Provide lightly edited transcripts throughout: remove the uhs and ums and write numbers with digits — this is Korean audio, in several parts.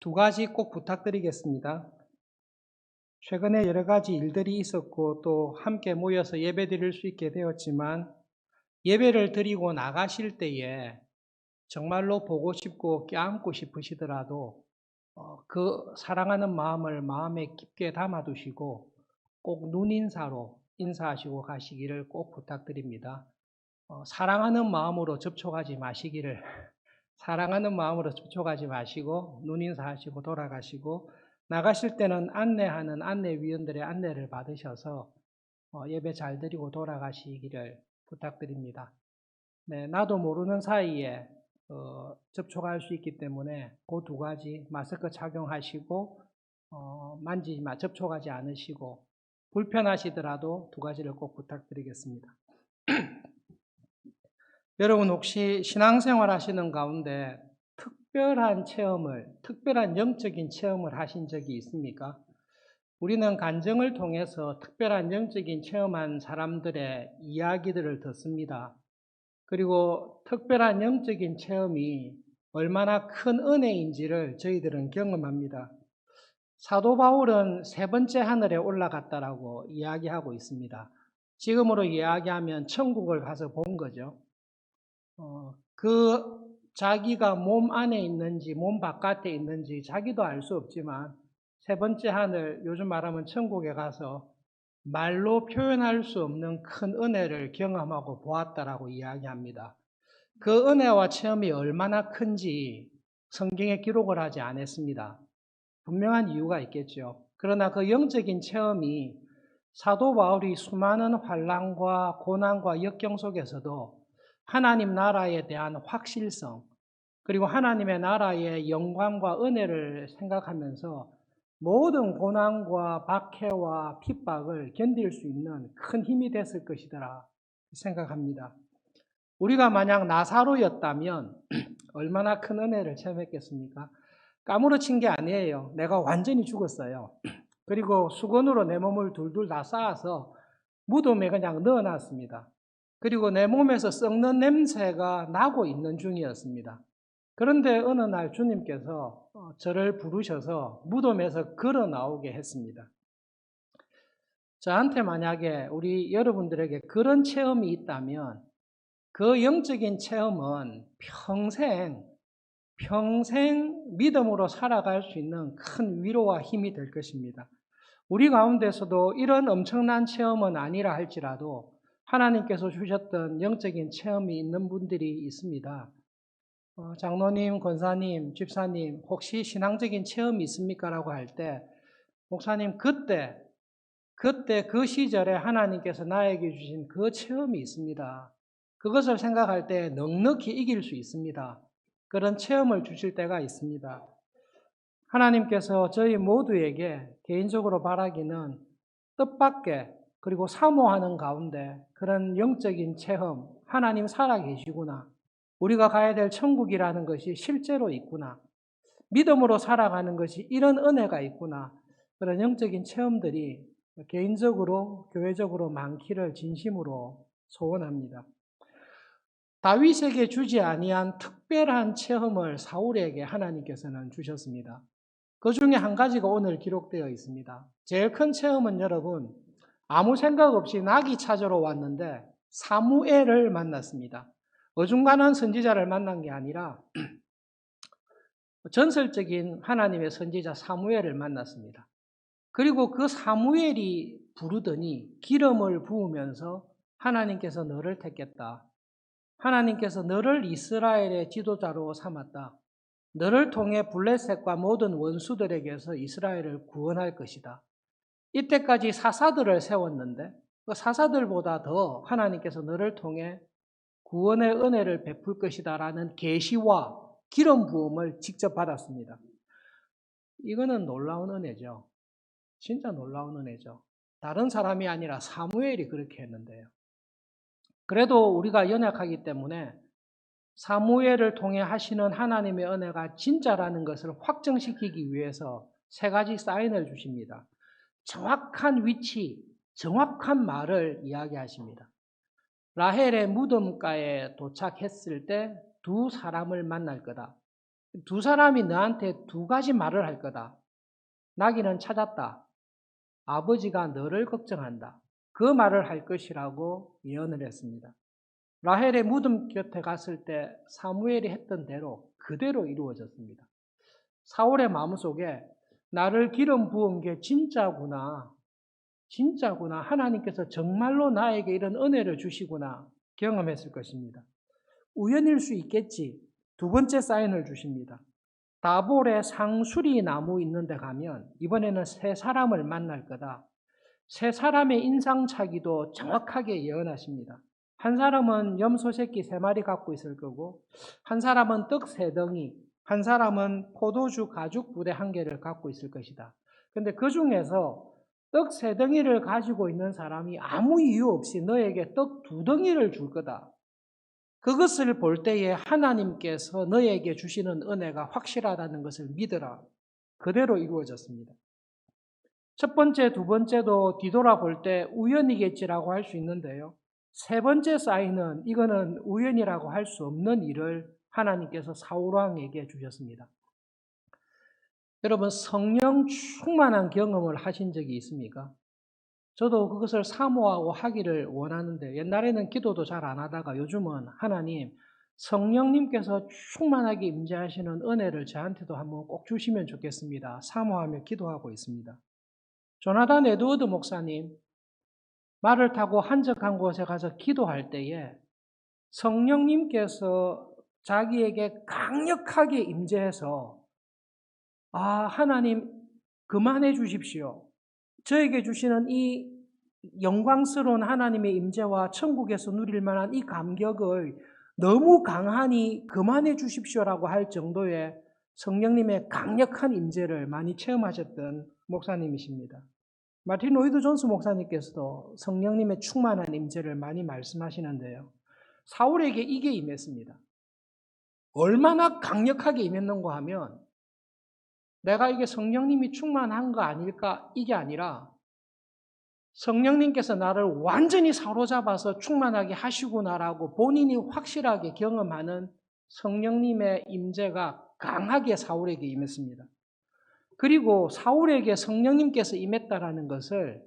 두 가지 꼭 부탁드리겠습니다. 최근에 여러 가지 일들이 있었고 또 함께 모여서 예배 드릴 수 있게 되었지만 예배를 드리고 나가실 때에 정말로 보고 싶고 껴안고 싶으시더라도 그 사랑하는 마음을 마음에 깊게 담아두시고 꼭 눈인사로 인사하시고 가시기를 꼭 부탁드립니다. 사랑하는 마음으로 접촉하지 마시기를 사랑하는 마음으로 접촉하지 마시고 눈인사하시고 돌아가시고 나가실 때는 안내하는 안내위원들의 안내를 받으셔서 예배 잘 드리고 돌아가시기를 부탁드립니다. 네, 나도 모르는 사이에 접촉할 수 있기 때문에 그 두 가지 마스크 착용하시고 접촉하지 않으시고 불편하시더라도 두 가지를 꼭 부탁드리겠습니다. 여러분 혹시 신앙생활 하시는 가운데 특별한 영적인 체험을 하신 적이 있습니까? 우리는 간증을 통해서 특별한 영적인 체험한 사람들의 이야기들을 듣습니다. 그리고 특별한 영적인 체험이 얼마나 큰 은혜인지를 저희들은 경험합니다. 사도 바울은 세 번째 하늘에 올라갔다라고 이야기하고 있습니다. 지금으로 이야기하면 천국을 가서 본 거죠. 자기가 몸 안에 있는지 몸 바깥에 있는지 자기도 알 수 없지만 세 번째 하늘, 요즘 말하면 천국에 가서 말로 표현할 수 없는 큰 은혜를 경험하고 보았다라고 이야기합니다. 그 은혜와 체험이 얼마나 큰지 성경에 기록을 하지 않았습니다. 분명한 이유가 있겠죠. 그러나 그 영적인 체험이 사도 바울이 수많은 환난과 고난과 역경 속에서도 하나님 나라에 대한 확실성, 그리고 하나님의 나라의 영광과 은혜를 생각하면서 모든 고난과 박해와 핍박을 견딜 수 있는 큰 힘이 됐을 것이더라 생각합니다. 우리가 만약 나사로였다면 얼마나 큰 은혜를 체험했겠습니까? 까무러친 게 아니에요. 내가 완전히 죽었어요. 그리고 수건으로 내 몸을 둘둘 다 쌓아서 무덤에 그냥 넣어놨습니다. 그리고 내 몸에서 썩는 냄새가 나고 있는 중이었습니다. 그런데 어느 날 주님께서 저를 부르셔서 무덤에서 걸어 나오게 했습니다. 저한테 만약에 우리 여러분들에게 그런 체험이 있다면 그 영적인 체험은 평생 믿음으로 살아갈 수 있는 큰 위로와 힘이 될 것입니다. 우리 가운데서도 이런 엄청난 체험은 아니라 할지라도 하나님께서 주셨던 영적인 체험이 있는 분들이 있습니다. 장로님, 권사님, 집사님, 혹시 신앙적인 체험이 있습니까? 라고 할 때, 목사님, 그때 그 시절에 하나님께서 나에게 주신 그 체험이 있습니다. 그것을 생각할 때 넉넉히 이길 수 있습니다. 그런 체험을 주실 때가 있습니다. 하나님께서 저희 모두에게 개인적으로 바라기는 뜻밖의 그리고 사모하는 가운데 그런 영적인 체험, 하나님 살아계시구나. 우리가 가야 될 천국이라는 것이 실제로 있구나. 믿음으로 살아가는 것이 이런 은혜가 있구나. 그런 영적인 체험들이 개인적으로, 교회적으로 많기를 진심으로 소원합니다. 다윗에게 주지 아니한 특별한 체험을 사울에게 하나님께서는 주셨습니다. 그 중에 한 가지가 오늘 기록되어 있습니다. 제일 큰 체험은 여러분, 아무 생각 없이 낙이 찾으러 왔는데 사무엘을 만났습니다. 어중간한 선지자를 만난 게 아니라 전설적인 하나님의 선지자 사무엘을 만났습니다. 그리고 그 사무엘이 부르더니 기름을 부으면서 하나님께서 너를 택했다. 하나님께서 너를 이스라엘의 지도자로 삼았다. 너를 통해 블레셋과 모든 원수들에게서 이스라엘을 구원할 것이다. 이때까지 사사들을 세웠는데 그 사사들보다 더 하나님께서 너를 통해 구원의 은혜를 베풀 것이다 라는 계시와 기름 부음을 직접 받았습니다. 이거는 놀라운 은혜죠. 진짜 놀라운 은혜죠. 다른 사람이 아니라 사무엘이 그렇게 했는데요. 그래도 우리가 연약하기 때문에 사무엘을 통해 하시는 하나님의 은혜가 진짜라는 것을 확정시키기 위해서 세 가지 사인을 주십니다. 정확한 위치, 정확한 말을 이야기하십니다. 라헬의 무덤가에 도착했을 때 두 사람을 만날 거다. 두 사람이 너한테 두 가지 말을 할 거다. 나귀는 찾았다. 아버지가 너를 걱정한다. 그 말을 할 것이라고 예언을 했습니다. 라헬의 무덤 곁에 갔을 때 사무엘이 했던 대로 그대로 이루어졌습니다. 사울의 마음속에 나를 기름 부은 게 진짜구나. 진짜구나. 하나님께서 정말로 나에게 이런 은혜를 주시구나. 경험했을 것입니다. 우연일 수 있겠지. 두 번째 사인을 주십니다. 다볼에 상수리 나무 있는데 가면 이번에는 세 사람을 만날 거다. 세 사람의 인상차기도 정확하게 예언하십니다. 한 사람은 염소 새끼 3마리 갖고 있을 거고, 한 사람은 떡 3덩이, 한 사람은 포도주 가죽 부대 1개를 갖고 있을 것이다. 근데 그 중에서 떡 3덩이를 가지고 있는 사람이 아무 이유 없이 너에게 떡 2덩이를 줄 거다. 그것을 볼 때에 하나님께서 너에게 주시는 은혜가 확실하다는 것을 믿으라. 그대로 이루어졌습니다. 첫 번째, 두 번째도 뒤돌아볼 때 우연이겠지라고 할 수 있는데요. 세 번째 사인은 이거는 우연이라고 할 수 없는 일을 하나님께서 사울왕에게 주셨습니다. 여러분, 성령 충만한 경험을 하신 적이 있습니까? 저도 그것을 사모하고 하기를 원하는데 옛날에는 기도도 잘 안 하다가 요즘은 하나님 성령님께서 충만하게 임재하시는 은혜를 저한테도 한번 꼭 주시면 좋겠습니다. 사모하며 기도하고 있습니다. 조나단 에드워드 목사님 말을 타고 한적한 곳에 가서 기도할 때에 성령님께서 자기에게 강력하게 임재해서 하나님 그만해 주십시오. 저에게 주시는 이 영광스러운 하나님의 임재와 천국에서 누릴 만한 이 감격을 너무 강하니 그만해 주십시오라고 할 정도의 성령님의 강력한 임재를 많이 체험하셨던 목사님이십니다. 마틴 로이드 존스 목사님께서도 성령님의 충만한 임재를 많이 말씀하시는데요. 사울에게 이게 임했습니다. 얼마나 강력하게 임했는가 하면 내가 이게 성령님이 충만한 거 아닐까 이게 아니라 성령님께서 나를 완전히 사로잡아서 충만하게 하시구나라고 본인이 확실하게 경험하는 성령님의 임재가 강하게 사울에게 임했습니다. 그리고 사울에게 성령님께서 임했다라는 것을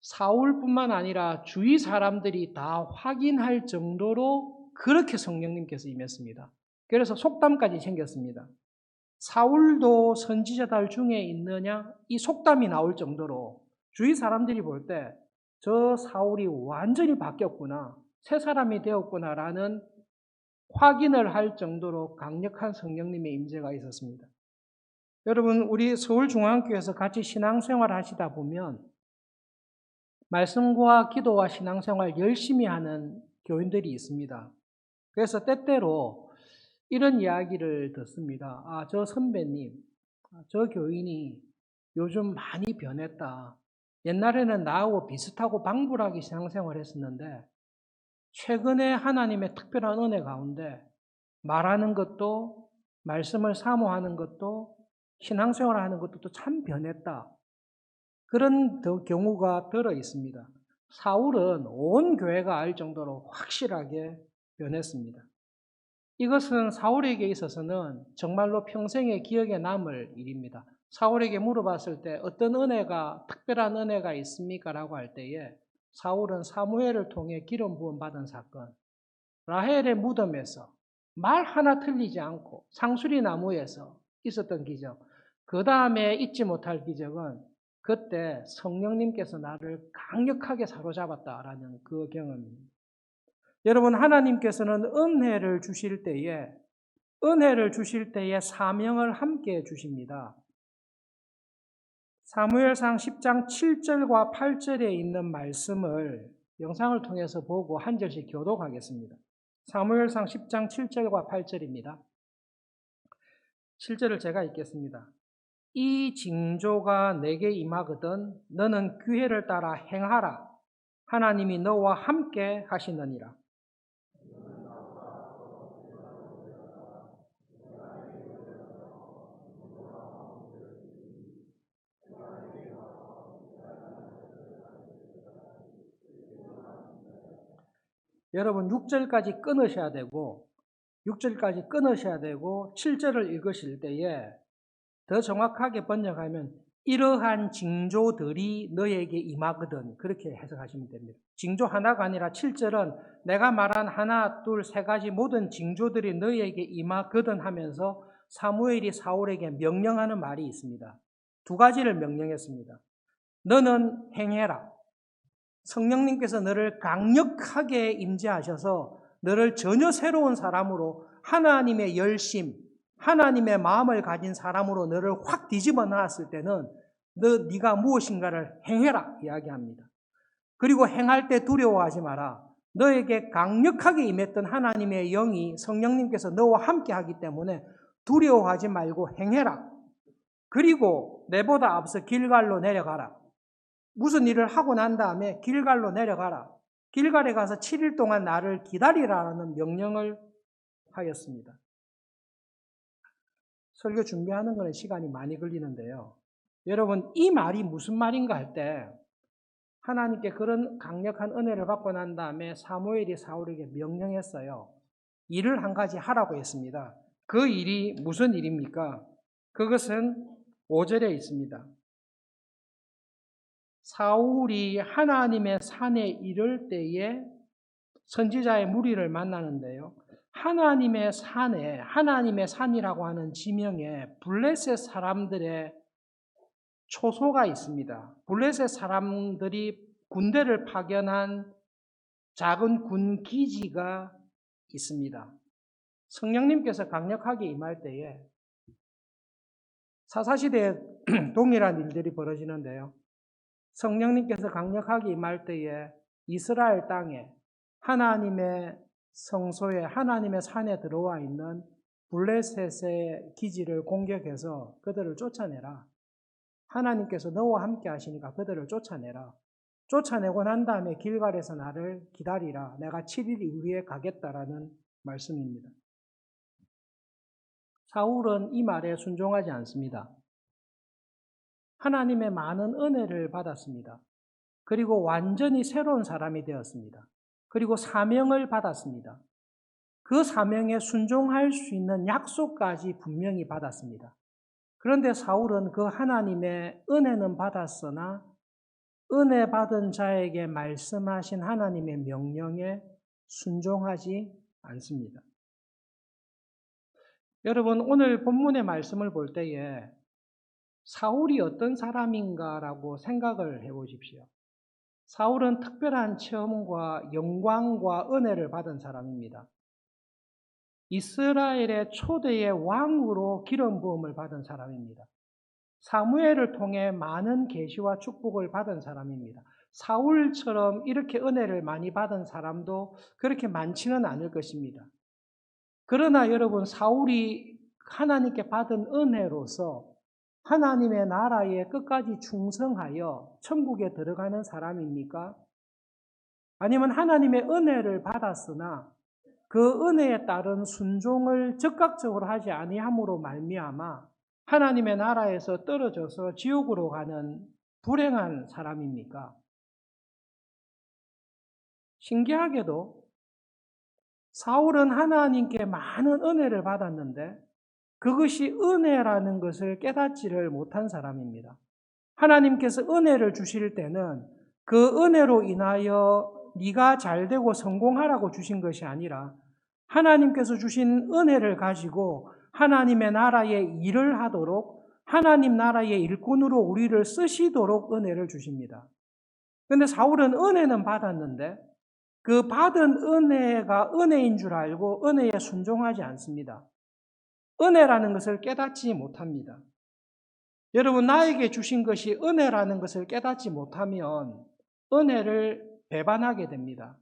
사울뿐만 아니라 주위 사람들이 다 확인할 정도로 그렇게 성령님께서 임했습니다. 그래서 속담까지 생겼습니다. 사울도 선지자들 중에 있느냐? 이 속담이 나올 정도로 주위 사람들이 볼 때 저 사울이 완전히 바뀌었구나, 새 사람이 되었구나라는 확인을 할 정도로 강력한 성령님의 임재가 있었습니다. 여러분, 우리 서울중앙교회에서 같이 신앙생활 하시다 보면 말씀과 기도와 신앙생활 열심히 하는 교인들이 있습니다. 그래서 때때로 이런 이야기를 듣습니다. 저 선배님, 저 교인이 요즘 많이 변했다. 옛날에는 나하고 비슷하고 방불하게 신앙생활 했었는데 최근에 하나님의 특별한 은혜 가운데 말하는 것도 말씀을 사모하는 것도 신앙생활 하는 것도 또 참 변했다. 그런 경우가 들어 있습니다. 사울은 온 교회가 알 정도로 확실하게 변했습니다. 이것은 사울에게 있어서는 정말로 평생의 기억에 남을 일입니다. 사울에게 물어봤을 때 어떤 은혜가, 특별한 은혜가 있습니까? 라고 할 때에 사울은 사무엘을 통해 기름 부음 받은 사건, 라헬의 무덤에서 말 하나 틀리지 않고 상수리 나무에서 있었던 기적, 그 다음에 잊지 못할 기적은 그때 성령님께서 나를 강력하게 사로잡았다라는 그 경험입니다. 여러분, 하나님께서는 은혜를 주실 때에 사명을 함께 주십니다. 사무엘상 10장 7절과 8절에 있는 말씀을 영상을 통해서 보고 한 절씩 교독하겠습니다. 사무엘상 10장 7절과 8절입니다. 7절을 제가 읽겠습니다. 이 징조가 내게 임하거든 너는 규례를 따라 행하라. 하나님이 너와 함께 하시느니라. 여러분 6절까지 끊으셔야 되고 6절까지 끊으셔야 되고 7절을 읽으실 때에 더 정확하게 번역하면 이러한 징조들이 너에게 임하거든, 그렇게 해석하시면 됩니다. 징조 하나가 아니라 7절은 내가 말한 하나, 둘, 세 가지 모든 징조들이 너에게 임하거든 하면서 사무엘이 사울에게 명령하는 말이 있습니다. 두 가지를 명령했습니다. 너는 행해라. 성령님께서 너를 강력하게 임재하셔서 너를 전혀 새로운 사람으로, 하나님의 열심, 하나님의 마음을 가진 사람으로 너를 확 뒤집어 놨을 때는 네가 무엇인가를 행해라 이야기합니다. 그리고 행할 때 두려워하지 마라. 너에게 강력하게 임했던 하나님의 영이, 성령님께서 너와 함께 하기 때문에 두려워하지 말고 행해라. 그리고 내보다 앞서 길갈로 내려가라. 무슨 일을 하고 난 다음에 길갈로 내려가라. 길갈에 가서 7일 동안 나를 기다리라는 명령을 하였습니다. 설교 준비하는 것은 시간이 많이 걸리는데요. 여러분, 이 말이 무슨 말인가 할 때 하나님께 그런 강력한 은혜를 받고 난 다음에 사무엘이 사울에게 명령했어요. 일을 한 가지 하라고 했습니다. 그 일이 무슨 일입니까? 그것은 5절에 있습니다. 사울이 하나님의 산에 이를 때에 선지자의 무리를 만나는데요. 하나님의 산에, 하나님의 산이라고 하는 지명에 블레셋 사람들의 초소가 있습니다. 블레셋 사람들이 군대를 파견한 작은 군 기지가 있습니다. 성령님께서 강력하게 임할 때에 사사시대에 동일한 일들이 벌어지는데요. 성령님께서 강력하게 임할 때에 이스라엘 땅에 하나님의 성소에, 하나님의 산에 들어와 있는 블레셋의 기지를 공격해서 그들을 쫓아내라. 하나님께서 너와 함께 하시니까 그들을 쫓아내라. 쫓아내고 난 다음에 길갈에서 나를 기다리라. 내가 7일 이후에 가겠다라는 말씀입니다. 사울은 이 말에 순종하지 않습니다. 하나님의 많은 은혜를 받았습니다. 그리고 완전히 새로운 사람이 되었습니다. 그리고 사명을 받았습니다. 그 사명에 순종할 수 있는 약속까지 분명히 받았습니다. 그런데 사울은 그 하나님의 은혜는 받았으나 은혜 받은 자에게 말씀하신 하나님의 명령에 순종하지 않습니다. 여러분, 오늘 본문의 말씀을 볼 때에 사울이 어떤 사람인가라고 생각을 해보십시오. 사울은 특별한 체험과 영광과 은혜를 받은 사람입니다. 이스라엘의 초대의 왕으로 기름 부음을 받은 사람입니다. 사무엘을 통해 많은 계시와 축복을 받은 사람입니다. 사울처럼 이렇게 은혜를 많이 받은 사람도 그렇게 많지는 않을 것입니다. 그러나 여러분, 사울이 하나님께 받은 은혜로서 하나님의 나라에 끝까지 충성하여 천국에 들어가는 사람입니까? 아니면 하나님의 은혜를 받았으나 그 은혜에 따른 순종을 즉각적으로 하지 아니함으로 말미암아 하나님의 나라에서 떨어져서 지옥으로 가는 불행한 사람입니까? 신기하게도 사울은 하나님께 많은 은혜를 받았는데 그것이 은혜라는 것을 깨닫지를 못한 사람입니다. 하나님께서 은혜를 주실 때는 그 은혜로 인하여 네가 잘되고 성공하라고 주신 것이 아니라 하나님께서 주신 은혜를 가지고 하나님의 나라의 일을 하도록 하나님 나라의 일꾼으로 우리를 쓰시도록 은혜를 주십니다. 그런데 사울은 은혜는 받았는데 그 받은 은혜가 은혜인 줄 알고 은혜에 순종하지 않습니다. 은혜라는 것을 깨닫지 못합니다. 여러분, 나에게 주신 것이 은혜라는 것을 깨닫지 못하면 은혜를 배반하게 됩니다.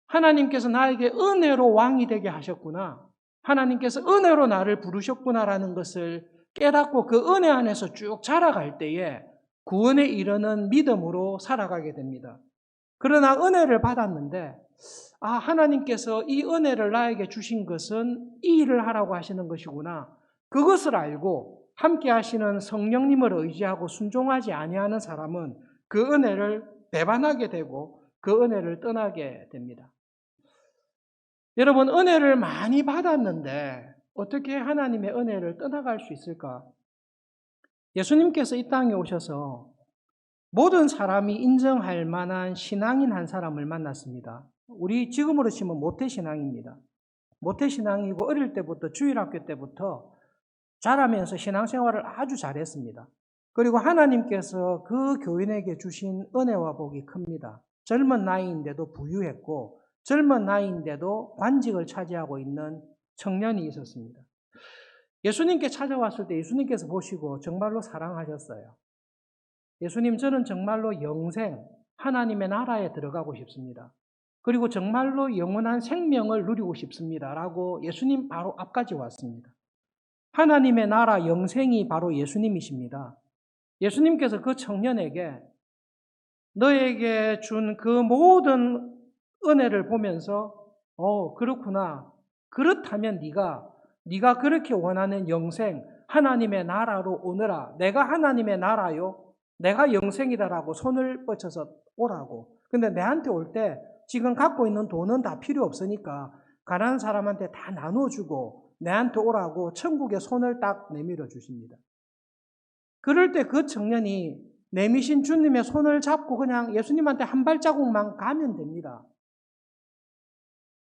하나님께서 나에게 은혜로 왕이 되게 하셨구나. 하나님께서 은혜로 나를 부르셨구나라는 것을 깨닫고 그 은혜 안에서 쭉 자라갈 때에 구원에 이르는 믿음으로 살아가게 됩니다. 그러나 은혜를 받았는데 하나님께서 이 은혜를 나에게 주신 것은 이 일을 하라고 하시는 것이구나. 그것을 알고 함께 하시는 성령님을 의지하고 순종하지 아니하는 사람은 그 은혜를 배반하게 되고 그 은혜를 떠나게 됩니다. 여러분, 은혜를 많이 받았는데 어떻게 하나님의 은혜를 떠나갈 수 있을까? 예수님께서 이 땅에 오셔서 모든 사람이 인정할 만한 신앙인 한 사람을 만났습니다. 우리 지금으로 치면 모태신앙입니다. 모태신앙이고 어릴 때부터 주일학교 때부터 자라면서 신앙생활을 아주 잘했습니다. 그리고 하나님께서 그 교인에게 주신 은혜와 복이 큽니다. 젊은 나이인데도 부유했고 젊은 나이인데도 관직을 차지하고 있는 청년이 있었습니다. 예수님께 찾아왔을 때 예수님께서 보시고 정말로 사랑하셨어요. 예수님, 저는 정말로 영생, 하나님의 나라에 들어가고 싶습니다. 그리고 정말로 영원한 생명을 누리고 싶습니다. 라고 예수님 바로 앞까지 왔습니다. 하나님의 나라 영생이 바로 예수님이십니다. 예수님께서 그 청년에게 너에게 준 그 모든 은혜를 보면서 그렇구나. 그렇다면 네가 그렇게 원하는 영생, 하나님의 나라로 오너라. 내가 하나님의 나라요. 내가 영생이다라고 손을 뻗쳐서 오라고. 근데 내한테 올 때 지금 갖고 있는 돈은 다 필요 없으니까 가난한 사람한테 다 나눠주고 내한테 오라고 천국에 손을 딱 내밀어 주십니다. 그럴 때 그 청년이 내미신 주님의 손을 잡고 그냥 예수님한테 한 발자국만 가면 됩니다.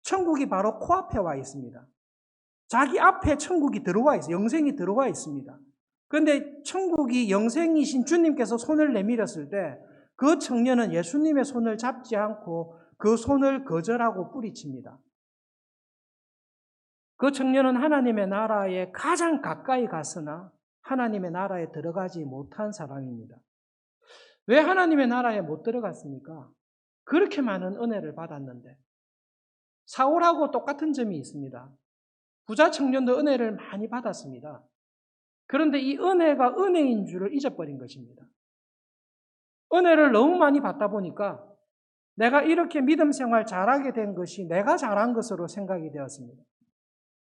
천국이 바로 코앞에 와 있습니다. 자기 앞에 천국이 들어와 있어요. 영생이 들어와 있습니다. 그런데 천국이 영생이신 주님께서 손을 내밀었을 때 그 청년은 예수님의 손을 잡지 않고 그 손을 거절하고 뿌리칩니다. 그 청년은 하나님의 나라에 가장 가까이 갔으나 하나님의 나라에 들어가지 못한 사람입니다. 왜 하나님의 나라에 못 들어갔습니까? 그렇게 많은 은혜를 받았는데. 사울하고 똑같은 점이 있습니다. 부자 청년도 은혜를 많이 받았습니다. 그런데 이 은혜가 은혜인 줄을 잊어버린 것입니다. 은혜를 너무 많이 받다 보니까 내가 이렇게 믿음 생활 잘하게 된 것이 내가 잘한 것으로 생각이 되었습니다.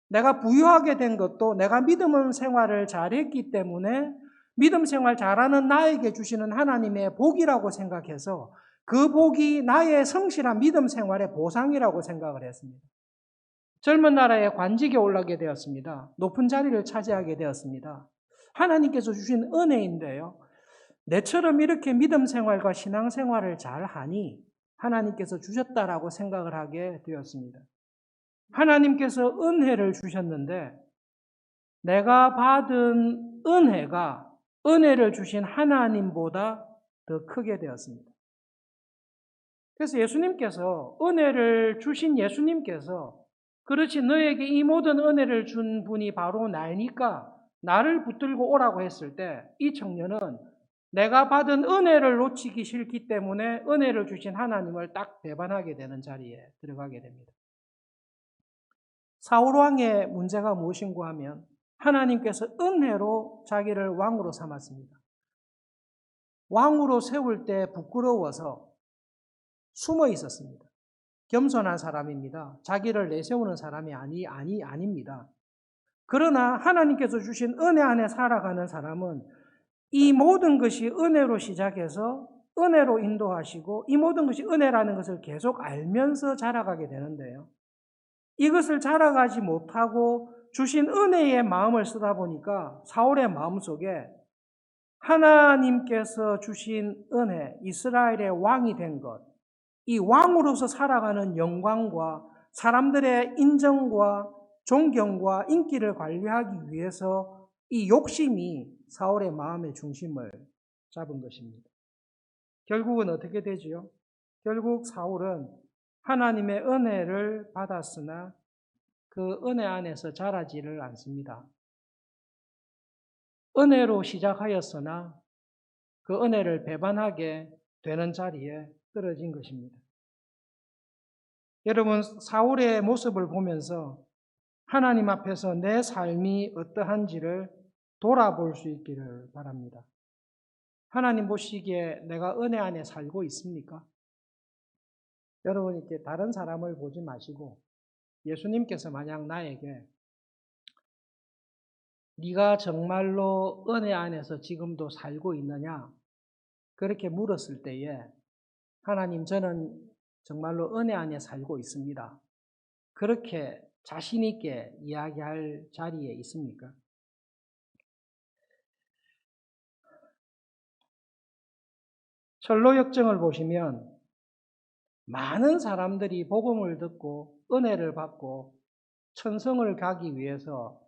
내가 부유하게 된 것도 내가 믿음 생활을 잘했기 때문에 믿음 생활 잘하는 나에게 주시는 하나님의 복이라고 생각해서 그 복이 나의 성실한 믿음 생활의 보상이라고 생각을 했습니다. 젊은 나라에 관직에 올라게 되었습니다. 높은 자리를 차지하게 되었습니다. 하나님께서 주신 은혜인데요. 내처럼 이렇게 믿음 생활과 신앙 생활을 잘하니 하나님께서 주셨다라고 생각을 하게 되었습니다. 하나님께서 은혜를 주셨는데 내가 받은 은혜가 은혜를 주신 하나님보다 더 크게 되었습니다. 그래서 예수님께서 은혜를 주신 예수님께서 그렇지 너에게 이 모든 은혜를 준 분이 바로 나이니까 나를 붙들고 오라고 했을 때 이 청년은 내가 받은 은혜를 놓치기 싫기 때문에 은혜를 주신 하나님을 딱 배반하게 되는 자리에 들어가게 됩니다. 사울왕의 문제가 무엇인가 하면 하나님께서 은혜로 자기를 왕으로 삼았습니다. 왕으로 세울 때 부끄러워서 숨어 있었습니다. 겸손한 사람입니다. 자기를 내세우는 사람이 아닙니다. 그러나 하나님께서 주신 은혜 안에 살아가는 사람은 이 모든 것이 은혜로 시작해서 은혜로 인도하시고 이 모든 것이 은혜라는 것을 계속 알면서 자라가게 되는데요. 이것을 자라가지 못하고 주신 은혜의 마음을 쓰다 보니까 사울의 마음속에 하나님께서 주신 은혜, 이스라엘의 왕이 된 것, 이 왕으로서 살아가는 영광과 사람들의 인정과 존경과 인기를 관리하기 위해서 이 욕심이 사울의 마음의 중심을 잡은 것입니다. 결국은 어떻게 되지요? 결국 사울은 하나님의 은혜를 받았으나 그 은혜 안에서 자라지를 않습니다. 은혜로 시작하였으나 그 은혜를 배반하게 되는 자리에 떨어진 것입니다. 여러분, 사울의 모습을 보면서 하나님 앞에서 내 삶이 어떠한지를 돌아볼 수 있기를 바랍니다. 하나님 보시기에 내가 은혜 안에 살고 있습니까? 여러분, 이렇게 다른 사람을 보지 마시고 예수님께서 만약 나에게 네가 정말로 은혜 안에서 지금도 살고 있느냐? 그렇게 물었을 때에 하나님, 저는 정말로 은혜 안에 살고 있습니다. 그렇게 자신 있게 이야기할 자리에 있습니까? 철로 역정을 보시면 많은 사람들이 복음을 듣고 은혜를 받고 천성을 가기 위해서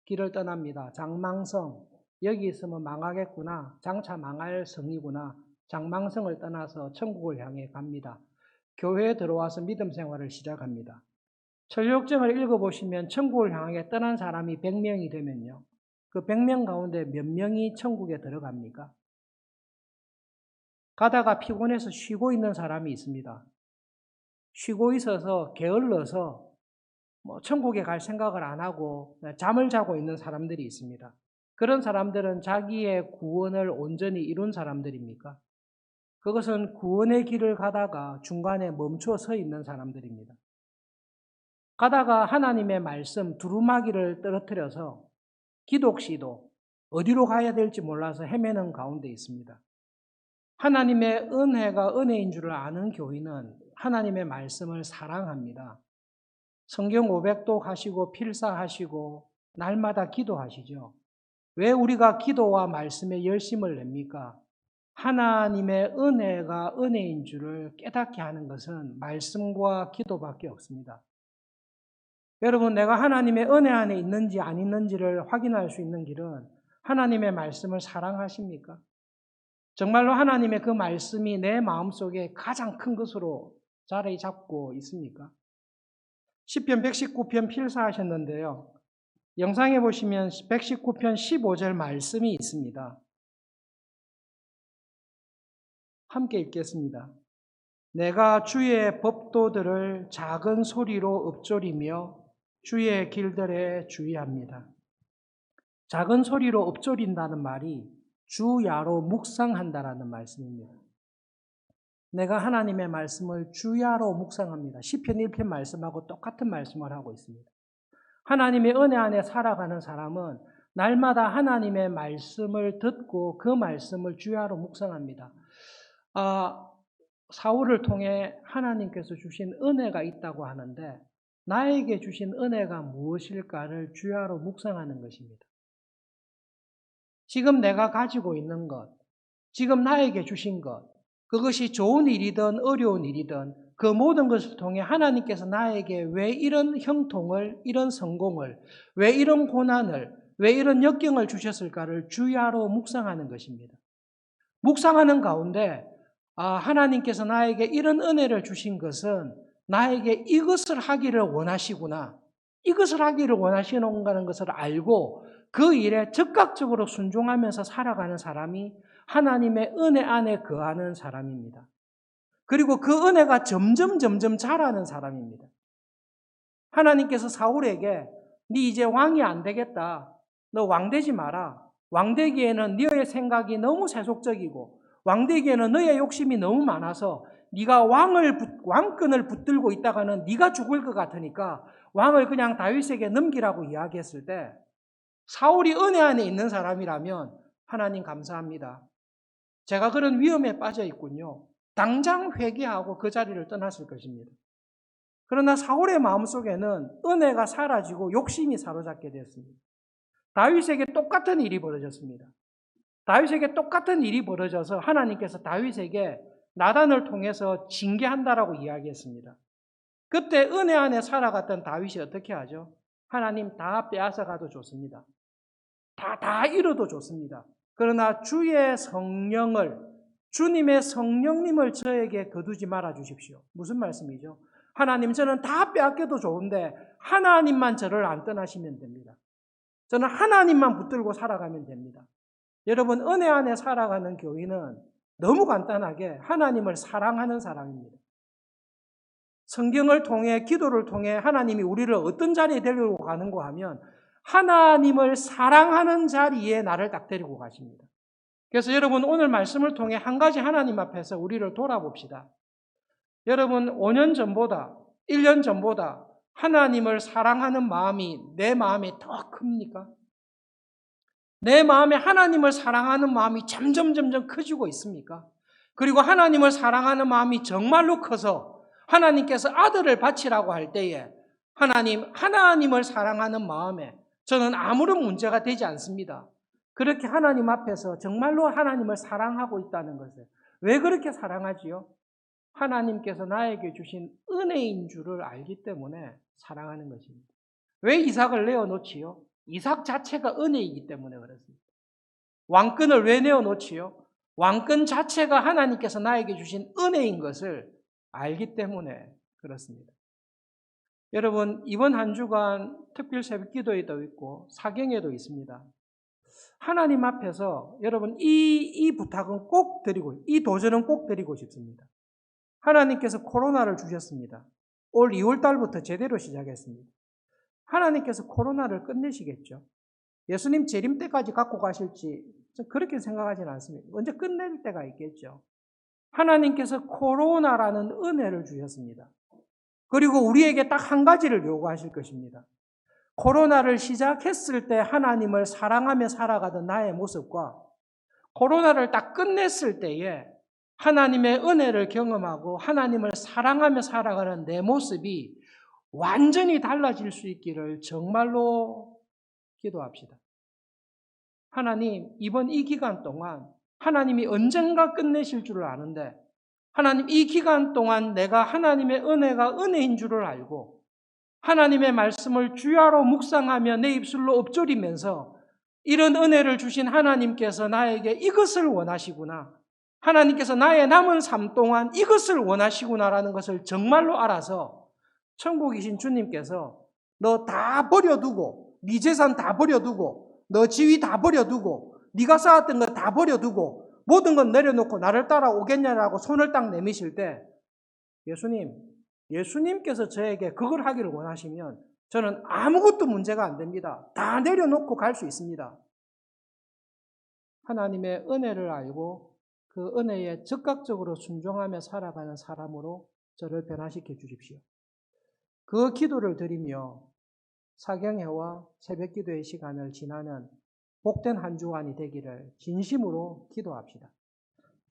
길을 떠납니다. 장망성, 여기 있으면 망하겠구나, 장차 망할 성이구나, 장망성을 떠나서 천국을 향해 갑니다. 교회에 들어와서 믿음 생활을 시작합니다. 철로역정을 읽어보시면 천국을 향해 떠난 사람이 100명이 되면요, 그 100명 가운데 몇 명이 천국에 들어갑니까? 가다가 피곤해서 쉬고 있는 사람이 있습니다. 쉬고 있어서 게을러서 천국에 갈 생각을 안 하고 잠을 자고 있는 사람들이 있습니다. 그런 사람들은 자기의 구원을 온전히 이룬 사람들입니까? 그것은 구원의 길을 가다가 중간에 멈춰 서 있는 사람들입니다. 가다가 하나님의 말씀 두루마기를 떨어뜨려서 기독시도 어디로 가야 될지 몰라서 헤매는 가운데 있습니다. 하나님의 은혜가 은혜인 줄 아는 교인은 하나님의 말씀을 사랑합니다. 성경 500도 하시고 필사하시고 날마다 기도하시죠. 왜 우리가 기도와 말씀에 열심을 냅니까? 하나님의 은혜가 은혜인 줄을 깨닫게 하는 것은 말씀과 기도밖에 없습니다. 여러분, 내가 하나님의 은혜 안에 있는지 안 있는지를 확인할 수 있는 길은 하나님의 말씀을 사랑하십니까? 정말로 하나님의 그 말씀이 내 마음속에 가장 큰 것으로 자리 잡고 있습니까? 시편 119편 필사하셨는데요. 영상에 보시면 119편 15절 말씀이 있습니다. 함께 읽겠습니다. 내가 주의 법도들을 작은 소리로 읊조리며 주의 길들에 주의합니다. 작은 소리로 읊조린다는 말이 주야로 묵상한다라는 말씀입니다. 내가 하나님의 말씀을 주야로 묵상합니다. 시편 1편 말씀하고 똑같은 말씀을 하고 있습니다. 하나님의 은혜 안에 살아가는 사람은 날마다 하나님의 말씀을 듣고 그 말씀을 주야로 묵상합니다. 사울을 통해 하나님께서 주신 은혜가 있다고 하는데 나에게 주신 은혜가 무엇일까를 주야로 묵상하는 것입니다. 지금 내가 가지고 있는 것, 지금 나에게 주신 것, 그것이 좋은 일이든 어려운 일이든 그 모든 것을 통해 하나님께서 나에게 왜 이런 형통을, 이런 성공을, 왜 이런 고난을, 왜 이런 역경을 주셨을까를 주야로 묵상하는 것입니다. 묵상하는 가운데 하나님께서 나에게 이런 은혜를 주신 것은 나에게 이것을 하기를 원하시구나, 이것을 하기를 원하시는 것을 알고 그 일에 적극적으로 순종하면서 살아가는 사람이 하나님의 은혜 안에 거하는 사람입니다. 그리고 그 은혜가 점점 자라는 사람입니다. 하나님께서 사울에게 네 이제 왕이 안 되겠다, 너 왕 되지 마라, 왕 되기에는 너의 생각이 너무 세속적이고 왕 되기에는 너의 욕심이 너무 많아서 네가 왕권을 붙들고 있다가는 네가 죽을 것 같으니까 왕을 그냥 다윗에게 넘기라고 이야기했을 때 사울이 은혜 안에 있는 사람이라면 하나님 감사합니다. 제가 그런 위험에 빠져 있군요. 당장 회개하고 그 자리를 떠났을 것입니다. 그러나 사울의 마음속에는 은혜가 사라지고 욕심이 사로잡게 됐습니다. 다윗에게 똑같은 일이 벌어졌습니다. 다윗에게 똑같은 일이 벌어져서 하나님께서 다윗에게 나단을 통해서 징계한다라고 이야기했습니다. 그때 은혜 안에 살아갔던 다윗이 어떻게 하죠? 하나님 다 빼앗아가도 좋습니다. 다 잃어도 좋습니다. 그러나 주의 성령을, 주님의 성령님을 저에게 거두지 말아 주십시오. 무슨 말씀이죠? 하나님, 저는 다 빼앗겨도 좋은데 하나님만 저를 안 떠나시면 됩니다. 저는 하나님만 붙들고 살아가면 됩니다. 여러분, 은혜 안에 살아가는 교인은 너무 간단하게 하나님을 사랑하는 사람입니다. 성경을 통해, 기도를 통해 하나님이 우리를 어떤 자리에 데리고 가는가 하면 하나님을 사랑하는 자리에 나를 딱 데리고 가십니다. 그래서 여러분, 오늘 말씀을 통해 한 가지 하나님 앞에서 우리를 돌아봅시다. 여러분, 5년 전보다 1년 전보다 하나님을 사랑하는 마음이 내 마음에 더 큽니까? 내 마음에 하나님을 사랑하는 마음이 점점 커지고 있습니까? 그리고 하나님을 사랑하는 마음이 정말로 커서 하나님께서 아들을 바치라고 할 때에 하나님을 사랑하는 마음에 저는 아무런 문제가 되지 않습니다. 그렇게 하나님 앞에서 정말로 하나님을 사랑하고 있다는 것을. 왜 그렇게 사랑하지요? 하나님께서 나에게 주신 은혜인 줄을 알기 때문에 사랑하는 것입니다. 왜 이삭을 내어놓지요? 이삭 자체가 은혜이기 때문에 그렇습니다. 왕권을 왜 내어놓지요? 왕권 자체가 하나님께서 나에게 주신 은혜인 것을 알기 때문에 그렇습니다. 여러분, 이번 한 주간 특별 새벽 기도에도 있고 사경에도 있습니다. 하나님 앞에서 여러분 이 부탁은 꼭 드리고, 이 도전은 꼭 드리고 싶습니다. 하나님께서 코로나를 주셨습니다. 올 2월 달부터 제대로 시작했습니다. 하나님께서 코로나를 끝내시겠죠. 예수님 재림 때까지 갖고 가실지 그렇게 생각하지는 않습니다. 언제 끝낼 때가 있겠죠. 하나님께서 코로나라는 은혜를 주셨습니다. 그리고 우리에게 딱 한 가지를 요구하실 것입니다. 코로나를 시작했을 때 하나님을 사랑하며 살아가던 나의 모습과 코로나를 딱 끝냈을 때에 하나님의 은혜를 경험하고 하나님을 사랑하며 살아가는 내 모습이 완전히 달라질 수 있기를 정말로 기도합시다. 하나님, 이번 이 기간 동안 하나님이 언젠가 끝내실 줄을 아는데 하나님, 이 기간 동안 내가 하나님의 은혜가 은혜인 줄을 알고 하나님의 말씀을 주야로 묵상하며 내 입술로 엎조리면서 이런 은혜를 주신 하나님께서 나에게 이것을 원하시구나. 하나님께서 나의 남은 삶 동안 이것을 원하시구나라는 것을 정말로 알아서 천국에 계신 주님께서 너 다 버려두고, 네 재산 다 버려두고, 너 지위 다 버려두고, 네가 쌓았던 거 다 버려두고 모든 건 내려놓고 나를 따라오겠냐라고 손을 딱 내미실 때 예수님께서 저에게 그걸 하기를 원하시면 저는 아무것도 문제가 안 됩니다. 다 내려놓고 갈 수 있습니다. 하나님의 은혜를 알고 그 은혜에 즉각적으로 순종하며 살아가는 사람으로 저를 변화시켜 주십시오. 그 기도를 드리며 사경회와 새벽기도의 시간을 지나는 복된 한 주간이 되기를 진심으로 기도합시다.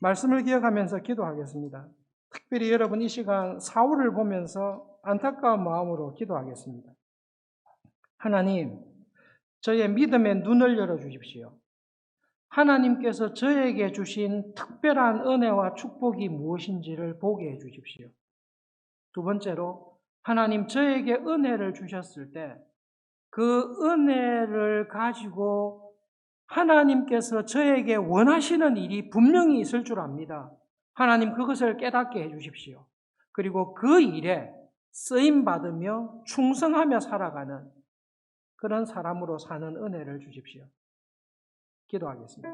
말씀을 기억하면서 기도하겠습니다. 특별히 여러분 이 시간 사울을 보면서 안타까운 마음으로 기도하겠습니다. 하나님, 저의 믿음의 눈을 열어주십시오. 하나님께서 저에게 주신 특별한 은혜와 축복이 무엇인지를 보게 해주십시오. 두 번째로, 하나님 저에게 은혜를 주셨을 때 그 은혜를 가지고 하나님께서 저에게 원하시는 일이 분명히 있을 줄 압니다. 하나님 그것을 깨닫게 해주십시오. 그리고 그 일에 쓰임받으며 충성하며 살아가는 그런 사람으로 사는 은혜를 주십시오. 기도하겠습니다.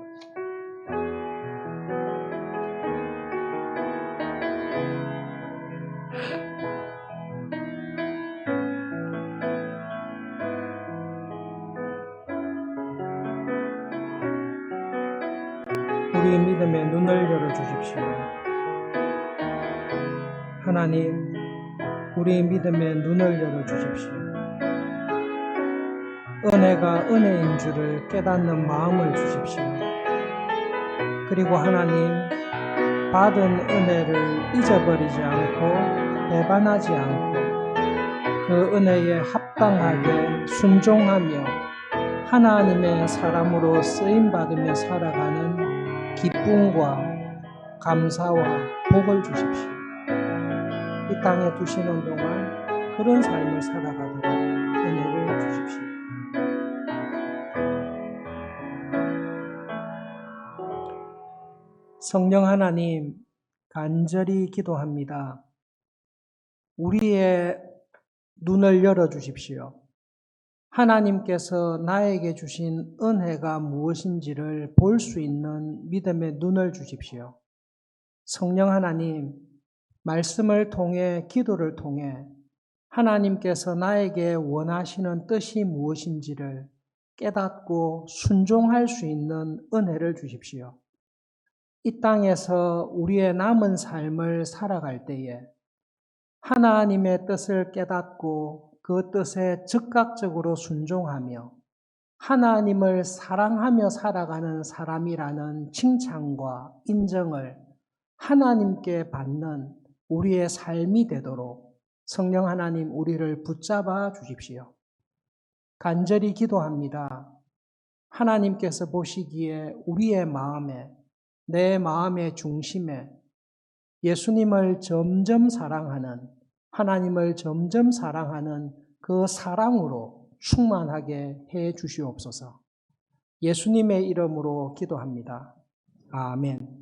우리의 믿음의 눈을 열어주십시오. 하나님, 우리의 믿음의 눈을 열어주십시오. 은혜가 은혜인 줄을 깨닫는 마음을 주십시오. 그리고 하나님, 받은 은혜를 잊어버리지 않고 배반하지 않고 그 은혜에 합당하게 순종하며 하나님의 사람으로 쓰임받으며 살아가는 기쁨과 감사와 복을 주십시오. 이 땅에 두시는 동안 그런 삶을 살아가도록 은혜를 주십시오. 성령 하나님, 간절히 기도합니다. 우리의 눈을 열어주십시오. 하나님께서 나에게 주신 은혜가 무엇인지를 볼 수 있는 믿음의 눈을 주십시오. 성령 하나님, 말씀을 통해 기도를 통해 하나님께서 나에게 원하시는 뜻이 무엇인지를 깨닫고 순종할 수 있는 은혜를 주십시오. 이 땅에서 우리의 남은 삶을 살아갈 때에 하나님의 뜻을 깨닫고 그 뜻에 즉각적으로 순종하며 하나님을 사랑하며 살아가는 사람이라는 칭찬과 인정을 하나님께 받는 우리의 삶이 되도록 성령 하나님 우리를 붙잡아 주십시오. 간절히 기도합니다. 하나님께서 보시기에 우리의 마음에, 내 마음의 중심에 예수님을 점점 사랑하는, 하나님을 점점 사랑하는 그 사랑으로 충만하게 해 주시옵소서. 예수님의 이름으로 기도합니다. 아멘.